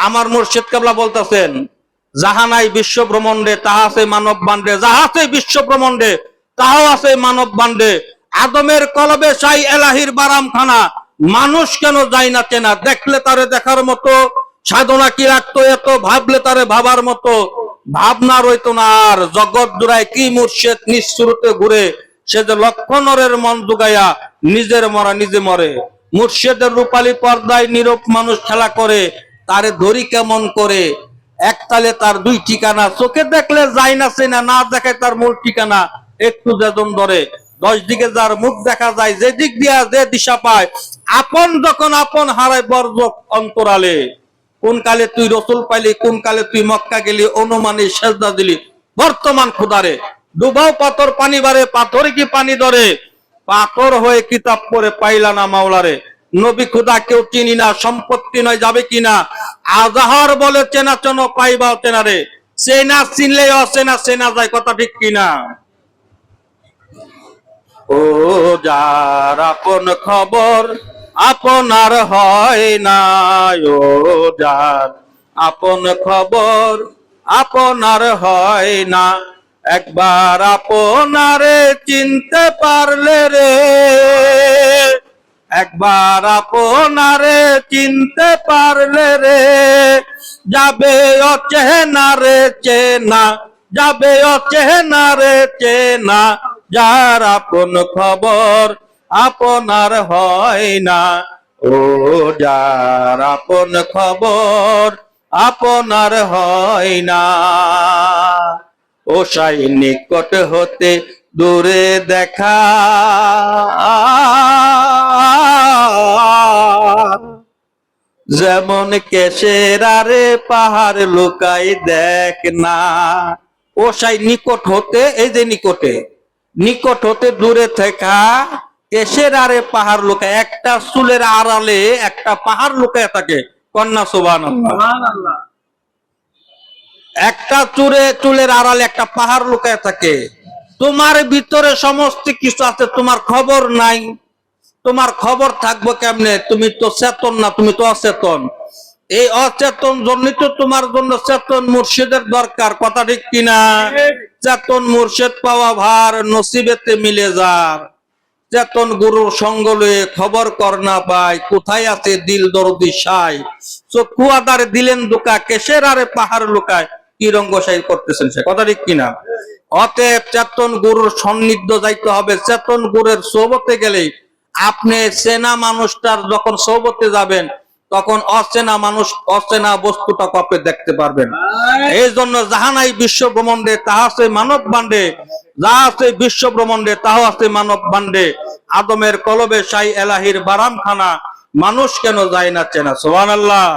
আমার মুর্শিদ কেবলা বলতেছেন, যাহা নাই বিশ্ব ব্রহ্মাণ্ডে তাহা আছে মানব বান্ডে, যাহা আছে বিশ্ব ব্রহ্মাণ্ডে তাহাও আছে মানব বান্ডে। আদমের কলবে সাই এলাহির বারামখানা, মানুষ কেন যায় না চেনা? দেখলে তারে দেখার মতো, সাধনা কি রাখতো এত, ভাবলে তারে ভাবার মতো, ভাবনা রইতো না আর। জগৎ জুড়ায় কি মুর্শিদ নিঃশুরুতে ঘুরে, সে যে লক্ষণরের মন জুগাইয়া নিজের মরা নিজে মরে। মুর্শিদের রূপালী পর্দায় নীরব মানুষ খেলা করে, তারে ধরি কেমন করে? একতালে তার দুই ঠিকানা, চোখে দেখলে যায় না চেনা, না দেখায় তার মূল ঠিকানা। একটু যেজন ধরে 10 দিকে যার মুখ দেখা যায়, যে দিক দিয়া যে দিশা পায়, আপন যখন আপন হারায় বর্জক অন্তরালে। কোন কালে তুই রসুল পাইলি, কোন কালে তুই মক্কা গেলি, অনুমানে সেজদা দিলি বর্তমান খুদারে। ডুবাও পাথর পানি বারে, পাথর কি পানি ধরে? পাথর হয়ে কিতাব পড়ে পাইলা না মাওলারে। নবী খুদা কেউ চিনি না, সম্পত্তি নয় যাবে কিনা। আজাহার বলে চেনা চেন পাইবা চেনারে, চেনা চিনলে অচেনা চেনা যায়, কথা ঠিক কিনা? ও যার আপন খবর আপনার হয় না, ও যার আপন খবর আপনার হয় না, একবার আপনারে চিনতে পারলে রে, একবার আপনারে চিনতে পারলে রে, যাবে অচেনা রে চেনা, যাবে অচেনা রে চেনা। যার আপন খবর আপনার হয় না, ও যার আপন খবর আপনার হয় না। ও সাই নিকট হতে দূরে দেখা, যেমন কেশের আরে পাহাড় লুকাই দেখ না। ও সাই নিকট হতে, এই যে নিকটে, নিকট হতে দূরে থাকা, কেশের আরে পাহাড় লুকায়। একটা চুলের আড়ালে একটা পাহাড় লুকায় থাকে, কন্যা সুবহানাল্লাহ। একটা চুলের আড়ালে একটা পাহাড় লুকায় থাকে। তোমার ভিতরে সমস্ত কিছু আছে, তোমার খবর নাই। তোমার খবর থাকবো কেমনে? তুমি তো চেতন না, তুমি তো অচেতন। এই অচেতন জন্যই তো তোমার জন্য চেতন মুর্শিদের দরকার, কথা ঠিক কিনা? চেতন মুর্শিদ পাওয়া ভার নসিবেতে মিলে যার, চেতন গুরুর সঙ্গ লয়ে খবর কর না পাই, কোথায় আছে দিল দরদি সাই। চক্ষু আদারে দিলেন দুকা, কেশের আরে পাহাড় লুকায়, কি রঙ্গসাই করতেছেন সে, কথা ঠিক কিনা? অতএব চেতন গুরুর সান্নিধ্য যাইতে হবে। চেতন গুরুর সোহবতে গেলেই আপনি চেনা মানুষটার যখন সোহবতে যাবেন, তখন অচেনা মানুষ, অচেনা বস্তুটা আপনি দেখতে পারবেন। এই জন্য যাহা নাই বিশ্ব ব্রহ্মাণ্ডে তাহা আছে মানব বান্ডে, যা আছে বিশ্ব ব্রহ্মাণ্ডে তাহা আছে মানব বান্ডে। আদমের কলবে সাই এলাহির বারামখানা, মানুষ কেন যায় না চেনা? সুবহানাল্লাহ।